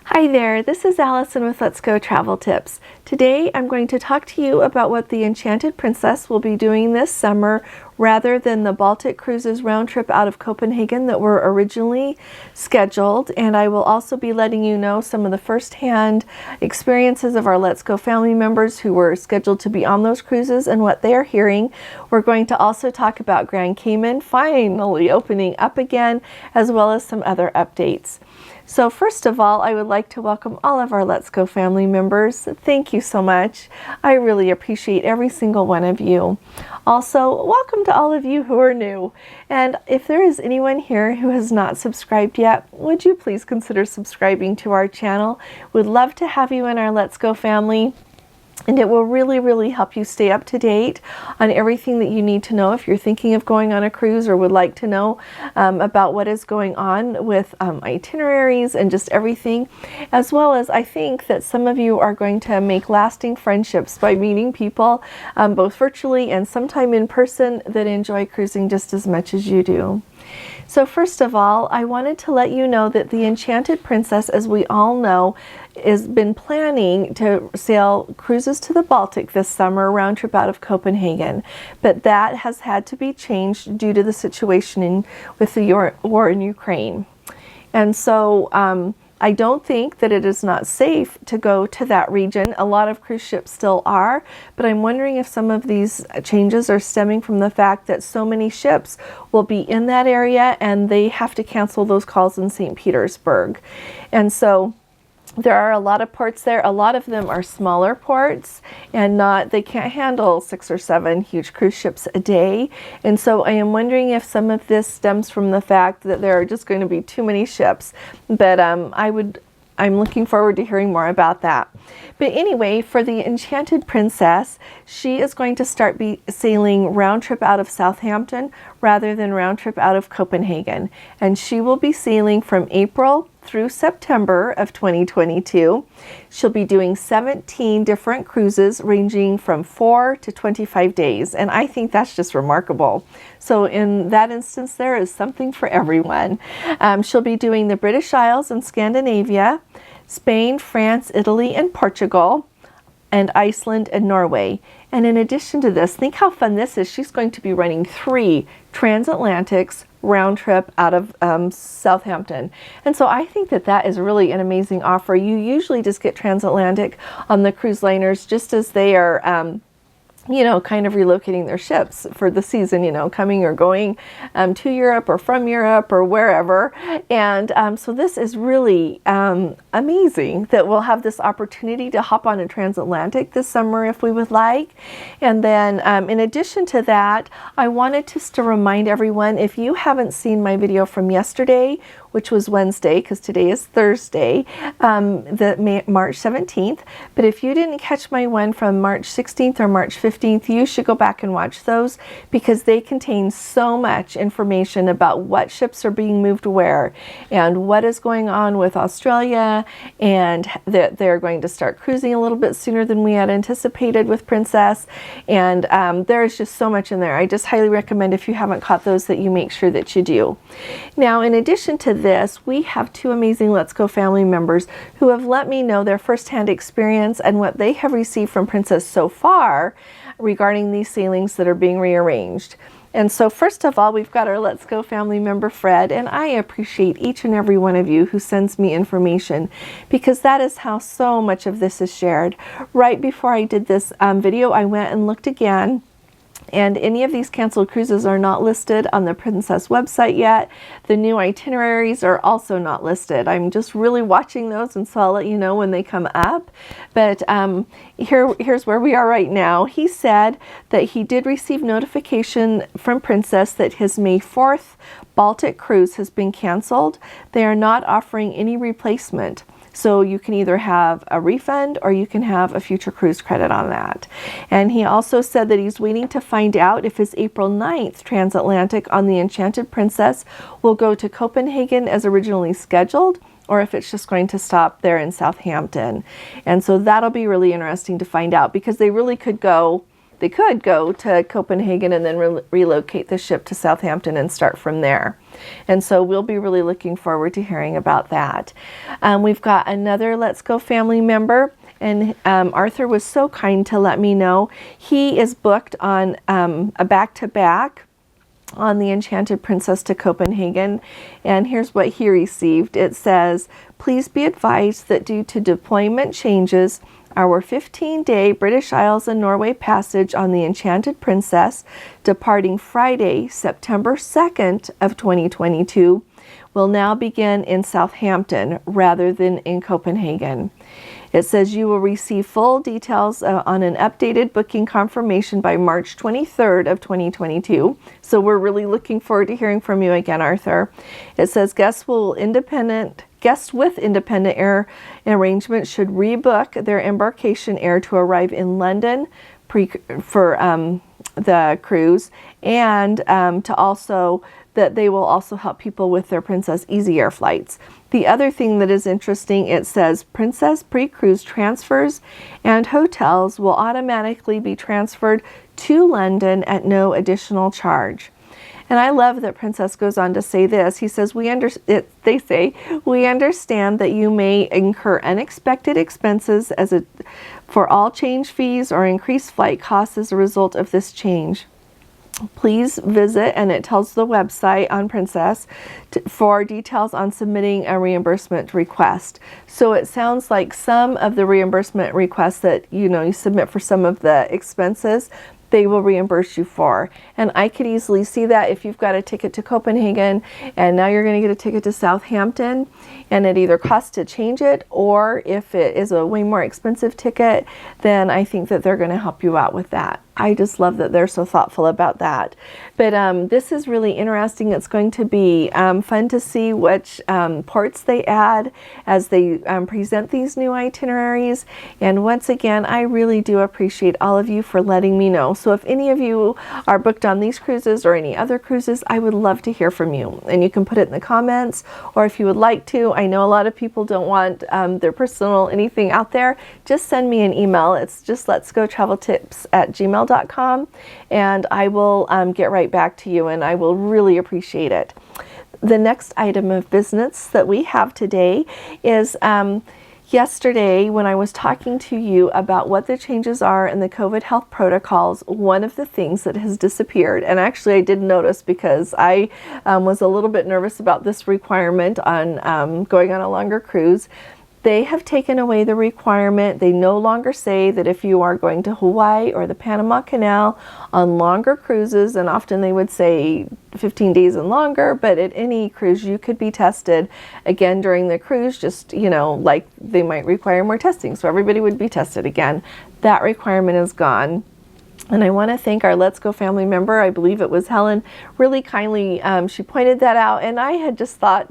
Hi there, this is Allison with Let's Go Travel Tips. Today I'm going to talk to you about what the Enchanted Princess will be doing this summer rather than the Baltic cruises round trip out of Copenhagen that were originally scheduled. And I will also be letting you know some of the first-hand experiences of our Let's Go family members who were scheduled to be on those cruises and what they are hearing. We're going to also talk about Grand Cayman finally opening up again, as well as some other updates. So first of all, I would like to welcome all of our Let's Go family members. Thank you so much. I really appreciate every single one of you. Also, welcome to all of you who are new. And if there is anyone here who has not subscribed yet, would you please consider subscribing to our channel? We'd love to have you in our Let's Go family. And it will really help you stay up to date on everything that you need to know if you're thinking of going on a cruise or would like to know about what is going on with itineraries and just everything. As well as I think that some of you are going to make lasting friendships by meeting people both virtually and sometime in person that enjoy cruising just as much as you do. So first of all, I wanted to let you know that the Enchanted Princess, as we all know, has been planning to sail cruises to the Baltic this summer, round trip out of Copenhagen. But that has had to be changed due to the situation with the war in Ukraine. And so I don't think that it is not safe to go to that region. A lot of cruise ships still are, but I'm wondering if some of these changes are stemming from the fact that so many ships will be in that area and they have to cancel those calls in St. Petersburg. And so there are a lot of ports there. A lot of them are smaller ports and they can't handle 6 or 7 huge cruise ships a day. And so I am wondering if some of this stems from the fact that there are just going to be too many ships. But I'm looking forward to hearing more about that. But anyway, for the Enchanted Princess, she is going to start sailing round trip out of Southampton rather than round trip out of Copenhagen. And she will be sailing from April through September of 2022. She'll be doing 17 different cruises ranging from 4 to 25 days. And I think that's just remarkable. So in that instance, there is something for everyone. She'll be doing the British Isles and Scandinavia, Spain, France, Italy, and Portugal, and Iceland and Norway. And in addition to this, think how fun this is. She's going to be running 3 transatlantics round trip out of Southampton. And so I think that that is really an amazing offer. You usually just get transatlantic on the cruise liners just as they are kind of relocating their ships for the season, coming or going to Europe or from Europe or wherever. And so this is really amazing that we'll have this opportunity to hop on a transatlantic this summer if we would like. And then in addition to that, I wanted just to remind everyone, if you haven't seen my video from yesterday, which was Wednesday, because today is Thursday, March 17th. But if you didn't catch my one from March 16th or March 15th, you should go back and watch those because they contain so much information about what ships are being moved where and what is going on with Australia, and that they're going to start cruising a little bit sooner than we had anticipated with Princess. And there's just so much in there. I just highly recommend, if you haven't caught those, that you make sure that you do. Now, in addition to this, we have 2 amazing Let's Go family members who have let me know their firsthand experience and what they have received from Princess so far regarding these sailings that are being rearranged. And so first of all, we've got our Let's Go family member Fred, and I appreciate each and every one of you who sends me information because that is how so much of this is shared. Right before I did this video, I went and looked again. And any of these canceled cruises are not listed on the Princess website yet. The new itineraries are also not listed. I'm just really watching those, and so I'll let you know when they come up. But here's where we are right now. He said that he did receive notification from Princess that his May 4th Baltic cruise has been canceled. They are not offering any replacement. So you can either have a refund or you can have a future cruise credit on that. And he also said that he's waiting to find out if his April 9th transatlantic on the Enchanted Princess will go to Copenhagen as originally scheduled, or if it's just going to stop there in Southampton. And so that'll be really interesting to find out because they really could go they could go to Copenhagen and then relocate the ship to Southampton and start from there. And so we'll be really looking forward to hearing about that. We've got another Let's Go family member, and Arthur was so kind to let me know. He is booked on a back-to-back on the Enchanted Princess to Copenhagen, and here's what he received. It says, "Please be advised that due to deployment changes, our 15-day British Isles and Norway passage on the Enchanted Princess, departing Friday, September 2nd of 2022, will now begin in Southampton rather than in Copenhagen. It says you will receive full details on an updated booking confirmation by March 23rd of 2022. So we're really looking forward to hearing from you again, Arthur. It says guests with independent air arrangements should rebook their embarkation air to arrive in London for the cruise, and to also that they will also help people with their Princess Easy Air flights. The other thing that is interesting, it says Princess pre-cruise transfers and hotels will automatically be transferred to London at no additional charge." And I love that Princess goes on to say this. He says, they say, "We understand that you may incur unexpected expenses for all change fees or increased flight costs as a result of this change. Please visit," and it tells the website on Princess, for details on submitting a reimbursement request. So it sounds like some of the reimbursement requests that you submit for some of the expenses, they will reimburse you for. And I could easily see that if you've got a ticket to Copenhagen and now you're going to get a ticket to Southampton, and it either costs to change it, or if it is a way more expensive ticket, then I think that they're going to help you out with that. I just love that they're so thoughtful about that. But this is really interesting. It's going to be fun to see which ports they add as they present these new itineraries. And once again, I really do appreciate all of you for letting me know. So if any of you are booked on these cruises or any other cruises, I would love to hear from you. And you can put it in the comments, or if you would like to. I know a lot of people don't want their personal anything out there. Just send me an email. It's just letsgotraveltips@gmail.com, and I will get right back to you, and I will really appreciate it. The next item of business that we have today is yesterday, when I was talking to you about what the changes are in the COVID health protocols, one of the things that has disappeared, and actually I did notice because I was a little bit nervous about this requirement on going on a longer cruise. They have taken away the requirement. They no longer say that if you are going to Hawaii or the Panama Canal on longer cruises, and often they would say 15 days and longer, but at any cruise you could be tested again during the cruise, just, like they might require more testing. So everybody would be tested again. That requirement is gone. And I want to thank our Let's Go family member, I believe it was Helen, really kindly, she pointed that out, and I had just thought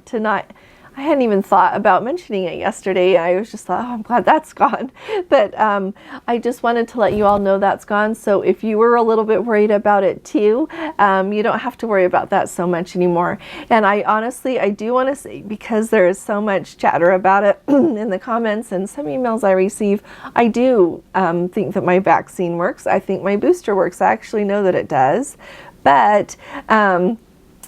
I hadn't even thought about mentioning it yesterday. I was just thought, oh, I'm glad that's gone. But I just wanted to let you all know that's gone. So if you were a little bit worried about it too, you don't have to worry about that so much anymore. And I do want to say, because there is so much chatter about it in the comments and some emails I receive, I do think that my vaccine works. I think my booster works. I actually know that it does. But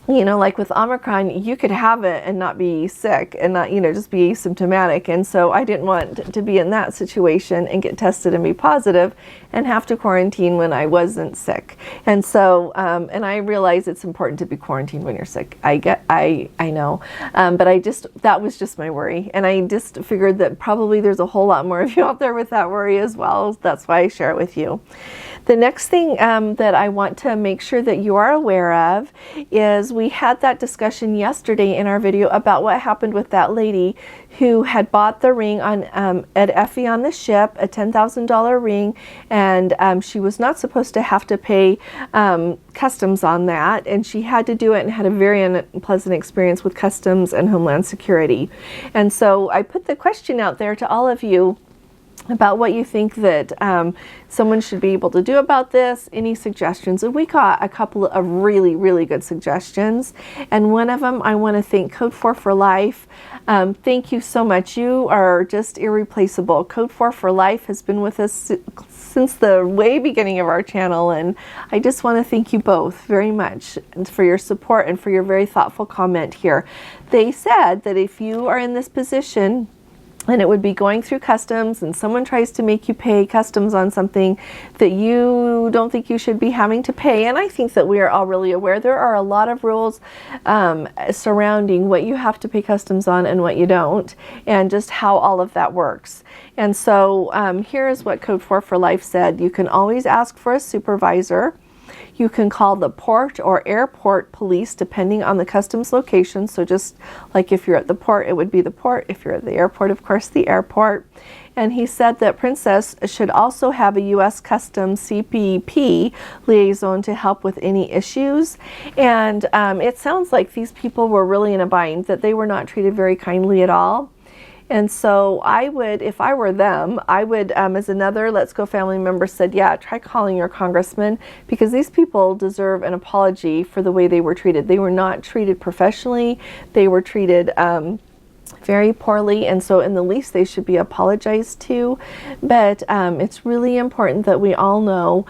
like with Omicron, you could have it and not be sick and not, just be asymptomatic. And so I didn't want to be in that situation and get tested and be positive and have to quarantine when I wasn't sick. And so, and I realize it's important to be quarantined when you're sick. I know. But that was just my worry. And I just figured that probably there's a whole lot more of you out there with that worry as well. That's why I share it with you. The next thing that I want to make sure that you are aware of is we had that discussion yesterday in our video about what happened with that lady who had bought the ring at Effie on the ship, a $10,000 ring, and she was not supposed to have to pay customs on that, and she had to do it and had a very unpleasant experience with customs and Homeland Security. And so I put the question out there to all of you. about what you think that someone should be able to do about this, any suggestions. And we got a couple of really, really good suggestions. And one of them, I want to thank Code 4 for Life. Thank you so much. You are just irreplaceable. Code 4 for Life has been with us since the way beginning of our channel, and I just want to thank you both very much for your support and for your very thoughtful comment here. They said that if you are in this position and it would be going through customs and someone tries to make you pay customs on something that you don't think you should be having to pay, and I think that we are all really aware there are a lot of rules surrounding what you have to pay customs on and what you don't, and just how all of that works. And so here is what Code 4 for Life said. You can always ask for a supervisor. You can call the port or airport police depending on the customs location. So just like if you're at the port, it would be the port. If you're at the airport, of course, the airport. And he said that Princess should also have a U.S. Customs CBP liaison to help with any issues. And it sounds like these people were really in a bind, that they were not treated very kindly at all. And so I would, if I were them, I would, as another Let's Go family member said, yeah, try calling your congressman, because these people deserve an apology for the way they were treated. They were not treated professionally. They were treated very poorly, and so in the least they should be apologized to. But it's really important that we all know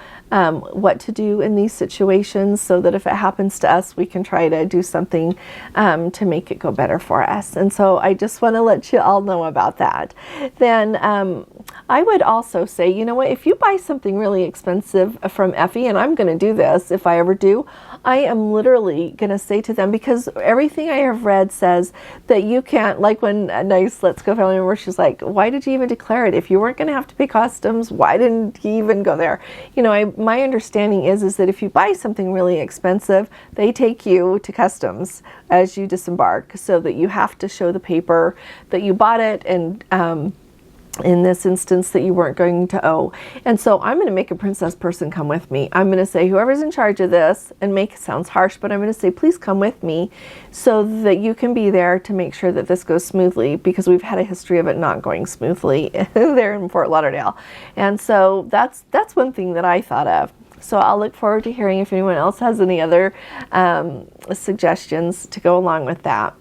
what to do in these situations, so that if it happens to us, we can try to do something to make it go better for us. And so I just want to let you all know about that. Then I would also say, you know what, if you buy something really expensive from Effie, and I'm going to do this if I ever do, I am literally going to say to them, because everything I have read says that you can't, like when a nice Let's Go family member, she's like, why did you even declare it? If you weren't going to have to pay customs, why didn't you even go there? You know, my understanding is that if you buy something really expensive, they take you to customs as you disembark, so that you have to show the paper that you bought it, and in this instance that you weren't going to owe. And so I'm going to make a princess person come with me. I'm going to say, whoever's in charge of this, and make it sounds harsh, but I'm going to say, please come with me so that you can be there to make sure that this goes smoothly, because we've had a history of it not going smoothly there in Fort Lauderdale. And so that's one thing that I thought of. So I'll look forward to hearing if anyone else has any other suggestions to go along with that.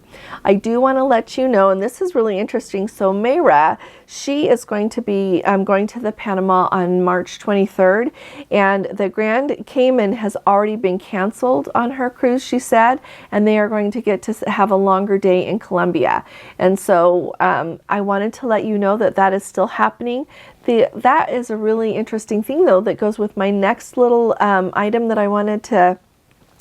I do want to let you know, and this is really interesting. So Mayra, she is going to be going to the Panama on March 23rd, and the Grand Cayman has already been canceled on her cruise, she said, and they are going to get to have a longer day in Colombia. And so I wanted to let you know that that is still happening. That is a really interesting thing, though, that goes with my next little item that I wanted to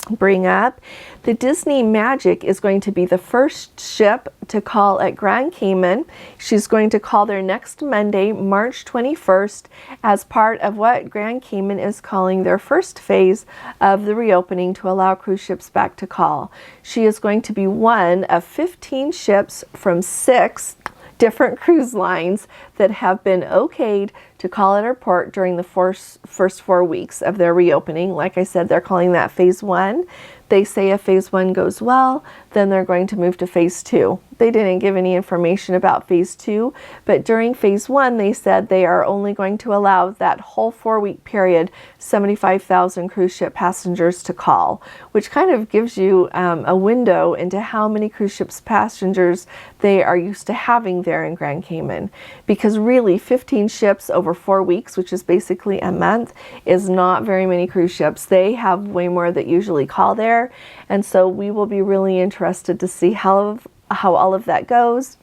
bring up. The Disney Magic is going to be the first ship to call at Grand Cayman. She's going to call there next Monday, March 21st, as part of what Grand Cayman is calling their first phase of the reopening to allow cruise ships back to call. She is going to be one of 15 ships from 6 different cruise lines that have been okayed to call at our port during the first 4 weeks of their reopening. Like I said, they're calling that phase 1. They say if phase 1 goes well, then they're going to move to phase 2. They didn't give any information about phase 2, but during phase 1, they said they are only going to allow that whole 4-week period, 75,000 cruise ship passengers to call, which kind of gives you a window into how many cruise ships passengers they are used to having there in Grand Cayman. Because really, 15 ships over 4 weeks, which is basically a month, is not very many cruise ships. They have way more that usually call there, and so we will be really interested to see how all of that goes.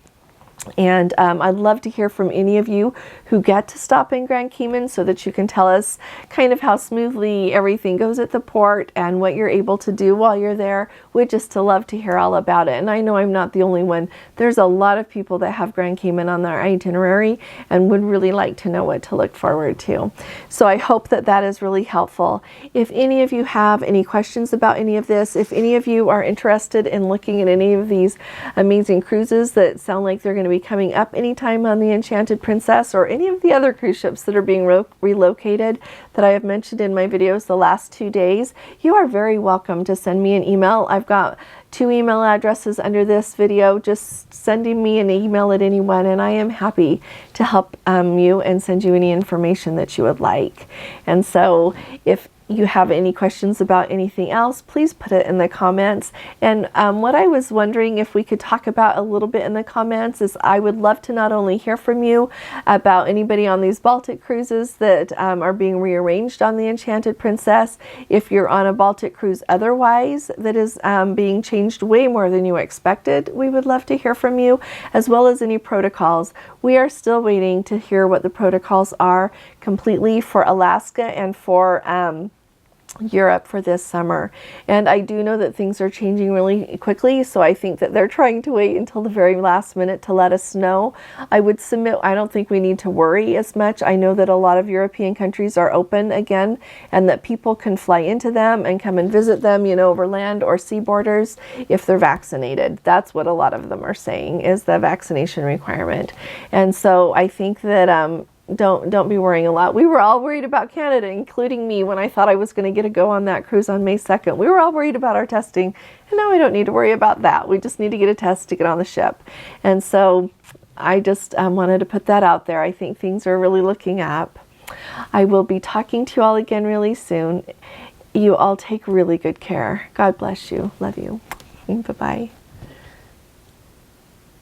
And I'd love to hear from any of you who get to stop in Grand Cayman, so that you can tell us kind of how smoothly everything goes at the port and what you're able to do while you're there. We'd just love to hear all about it. And I know I'm not the only one. There's a lot of people that have Grand Cayman on their itinerary and would really like to know what to look forward to. So I hope that that is really helpful. If any of you have any questions about any of this, if any of you are interested in looking at any of these amazing cruises that sound like they're going to to be coming up anytime on the Enchanted Princess or any of the other cruise ships that are being relocated that I have mentioned in my videos the last 2 days, you are very welcome to send me an email. I've got 2 email addresses under this video. Just sending me an email at anyone, and I am happy to help you and send you any information that you would like. And so if you have any questions about anything else, please put it in the comments. And what I was wondering if we could talk about a little bit in the comments is I would love to not only hear from you about anybody on these Baltic cruises that are being rearranged on the Enchanted Princess, if you're on a Baltic cruise otherwise that is being changed way more than you expected, we would love to hear from you, as well as any protocols. We are still waiting to hear what the protocols are completely for Alaska and for Europe for this summer. And I do know that things are changing really quickly, so I think that they're trying to wait until the very last minute to let us know. I would submit, I don't think we need to worry as much. I know that a lot of European countries are open again, and that people can fly into them and come and visit them, you know, over land or sea borders if they're vaccinated. That's what a lot of them are saying, is the vaccination requirement. And so I think that don't be worrying a lot. We were all worried about Canada, including me, when I thought I was going to get to go on that cruise on May 2nd. We were all worried about our testing, and now we don't need to worry about that. We just need to get a test to get on the ship. And so I just wanted to put that out there. I think things are really looking up. I will be talking to you all again really soon. You all take really good care. God bless you. Love you. Bye-bye.